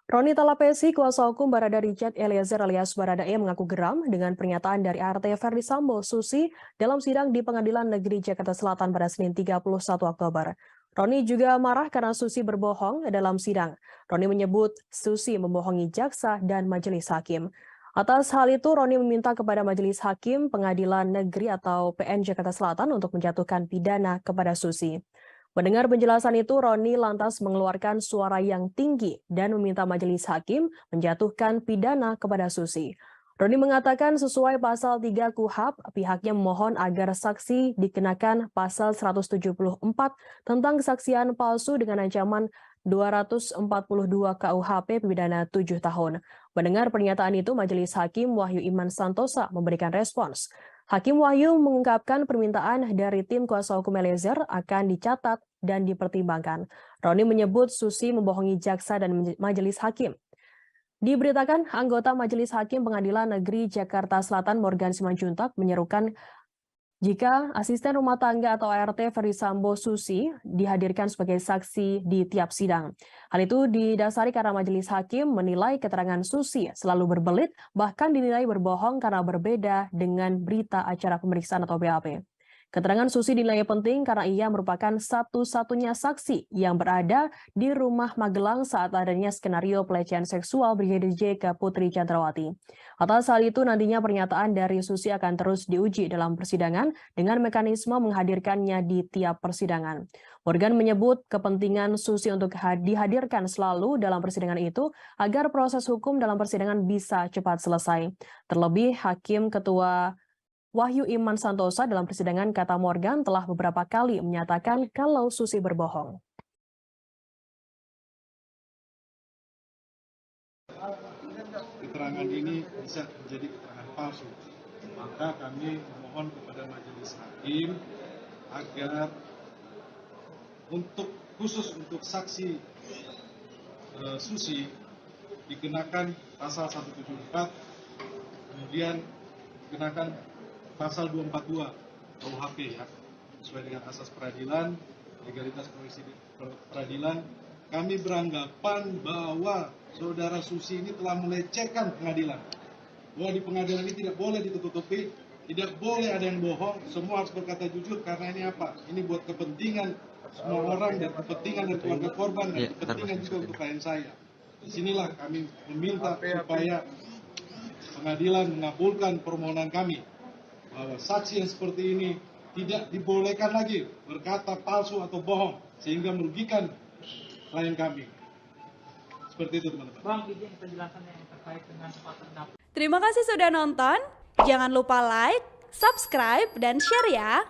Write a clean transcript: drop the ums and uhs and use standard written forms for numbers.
Roni Talapesi, kuasa hukum Barada Richard Eliezer alias Baradae mengaku geram dengan pernyataan dari ART Ferdisambo Susi dalam sidang di Pengadilan Negeri Jakarta Selatan pada Senin 31 Oktober. Roni juga marah karena Susi berbohong dalam sidang. Roni menyebut Susi membohongi jaksa dan majelis hakim. Atas hal itu, Roni meminta kepada Majelis Hakim Pengadilan Negeri atau PN Jakarta Selatan untuk menjatuhkan pidana kepada Susi. Mendengar penjelasan itu, Roni lantas mengeluarkan suara yang tinggi dan meminta majelis hakim menjatuhkan pidana kepada Susi. Roni mengatakan sesuai pasal 3 KUHP, pihaknya memohon agar saksi dikenakan pasal 174 tentang kesaksian palsu dengan ancaman 242 KUHP pidana 7 tahun. Mendengar pernyataan itu, Majelis Hakim Wahyu Iman Santosa memberikan respons. Hakim Wahyu mengungkapkan permintaan dari tim kuasa hukum Eliezer akan dicatat dan dipertimbangkan. Roni menyebut Susi membohongi jaksa dan majelis hakim. Diberitakan, anggota Majelis Hakim Pengadilan Negeri Jakarta Selatan Morgan Simanjuntak menyerukan jika asisten rumah tangga atau ART Ferdisambo Susi dihadirkan sebagai saksi di tiap sidang. Hal itu didasari karena majelis hakim menilai keterangan Susi selalu berbelit, bahkan dinilai berbohong karena berbeda dengan berita acara pemeriksaan atau BAP. Keterangan Susi dinilai penting karena ia merupakan satu-satunya saksi yang berada di rumah Magelang saat adanya skenario pelecehan seksual Brigadir J ke Putri Chandrawati. Atas hal itu nantinya pernyataan dari Susi akan terus diuji dalam persidangan dengan mekanisme menghadirkannya di tiap persidangan. Morgan menyebut kepentingan Susi untuk dihadirkan selalu dalam persidangan itu agar proses hukum dalam persidangan bisa cepat selesai. Terlebih Hakim Ketua Wahyu Iman Santosa dalam persidangan kata Morgan telah beberapa kali menyatakan kalau Susi berbohong. Keterangan ini bisa menjadi keterangan palsu. Maka kami memohon kepada majelis hakim agar khusus untuk saksi Susi dikenakan pasal 174, kemudian dikenakan pasal 242 KUHP ya, sesuai dengan asas peradilan, legalitas komisi peradilan. Kami beranggapan bahwa saudara Susi ini telah melecehkan pengadilan. Bahwa di pengadilan ini tidak boleh ditutup-tutupi, tidak boleh ada yang bohong, semua harus berkata jujur karena ini apa? Ini buat kepentingan semua orang dan kepentingan dari keluarga korban dan kepentingan juga untuk klien saya. Disinilah kami meminta supaya pengadilan mengabulkan permohonan kami bahwa saksi yang seperti ini tidak dibolehkan lagi berkata palsu atau bohong sehingga merugikan klien kami. Seperti itu teman-teman. Bang, izin penjelasan yang terkait dengan terdakwa. Terima kasih sudah nonton. Jangan lupa like, subscribe, dan share ya.